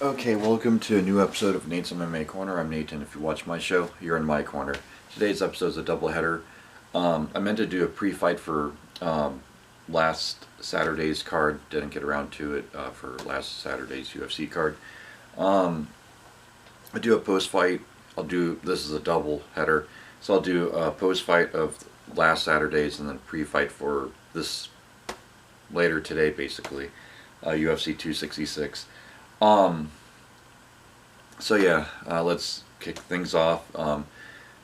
Okay, welcome to a new episode of Nate's MMA Corner. I'm Nate, and if you watch my show, you're in my corner. Today's episode is a doubleheader. I meant to do a pre-fight for last Saturday's card. Didn't get around to it for last Saturday's UFC card. I do a post-fight. This is a double header, so I'll do a post-fight of last Saturday's and then pre-fight for this later today, basically, UFC 266. Let's kick things off.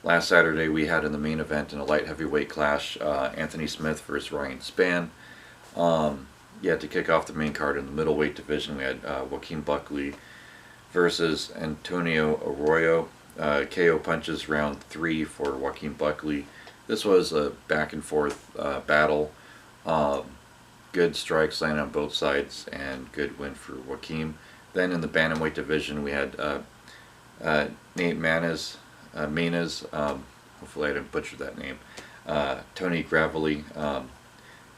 Last Saturday we had in the main event in a light heavyweight clash, Anthony Smith versus Ryan Spann. To kick off the main card in the middleweight division, we had Joaquin Buckley versus Antonio Arroyo. KO punches round 3 for Joaquin Buckley. This was a back and forth battle. Good strikes landing on both sides and good win for Joaquin. Then in the bantamweight division, we had Nate Manes, hopefully I didn't butcher that name, Tony Gravely,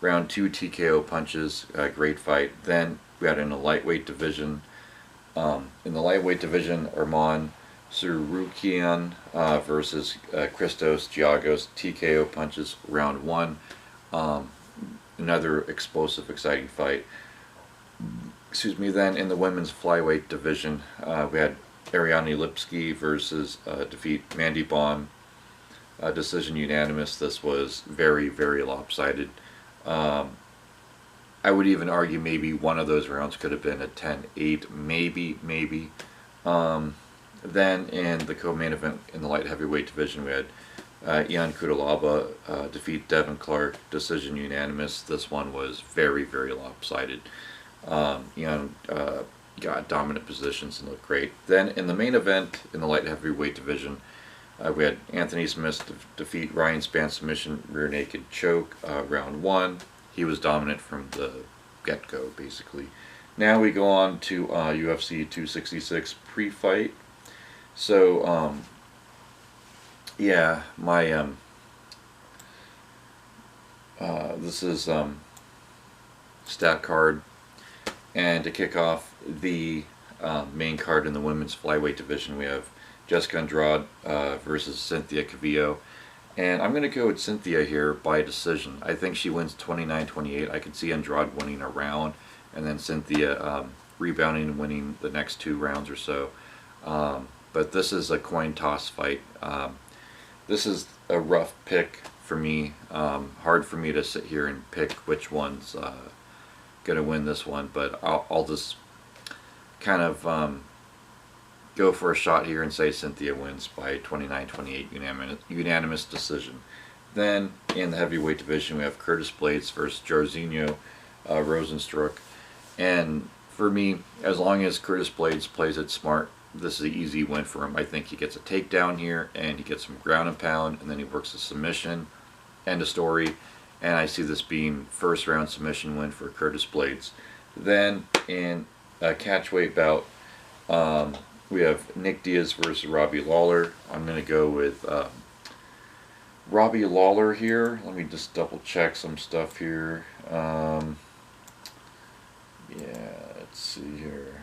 round 2 TKO punches, great fight. Then we had in the lightweight division, Arman Surukian versus Christos Giagos, TKO punches, round 1. Another explosive, exciting fight. Then in the women's flyweight division, we had Ariane Lipski versus defeat Mandy Bond, decision unanimous. This was very, very lopsided. I would even argue maybe one of those rounds could have been a 10-8, maybe. Then in the co-main event in the light heavyweight division, we had Kudalaba defeat Devon Clark, decision unanimous. This one was very, very lopsided. Got dominant positions and looked great. Then in the main event in the light heavyweight division, we had Anthony Smith defeat Ryan Spann submission rear naked choke, round 1. He was dominant from the get-go, basically. Now we go on to UFC 266 pre-fight. So this is stat card. And to kick off the main card in the women's flyweight division, we have Jessica Andrade versus Cynthia Calvillo. And I'm going to go with Cynthia here by decision. I think she wins 29-28. I could see Andrade winning a round, and then Cynthia rebounding and winning the next 2 rounds or so. But this is a coin toss fight. This is a rough pick for me. Hard for me to sit here and pick which one's going to win this one, but I'll just kind of go for a shot here and say Cynthia wins by 29-28 unanimous decision. Then in the heavyweight division, we have Curtis Blades versus Jairzinho Rozenstruik. And for me, as long as Curtis Blades plays it smart, this is an easy win for him. I think he gets a takedown here, and he gets some ground and pound, and then he works a submission. End of story. And I see this being first round submission win for Curtis Blades. Then in a catchweight bout, we have Nick Diaz versus Robbie Lawler. I'm going to go with Robbie Lawler here. Let me just double check some stuff here. Let's see here.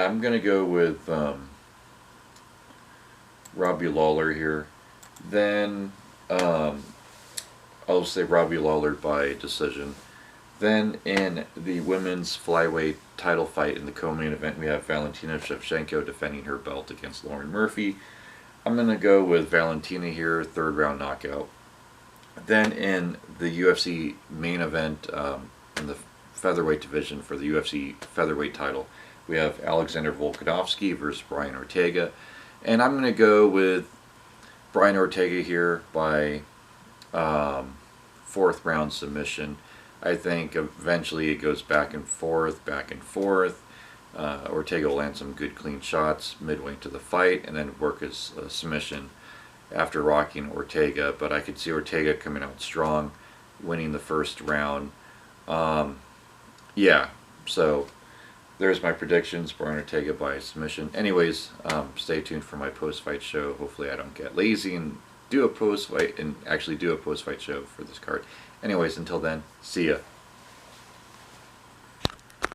I'm going to go with Robbie Lawler here. Then I'll say Robbie Lawler by decision. Then in the women's flyweight title fight in the co-main event, we have Valentina Shevchenko defending her belt against Lauren Murphy. I'm going to go with Valentina here, 3rd round knockout. Then in the UFC main event in the featherweight division for the UFC featherweight title, we have Alexander Volkodovsky versus Brian Ortega. And I'm going to go with Brian Ortega here by 4th round submission. I think eventually it goes back and forth. Ortega will land some good clean shots midway into the fight and then work his submission after rocking Ortega. But I could see Ortega coming out strong, winning the first round. So there's my predictions. Brian Ortega by submission. Anyways, stay tuned for my post-fight show. Hopefully I don't get lazy and do a post-fight show for this card. Anyways, until then, see ya.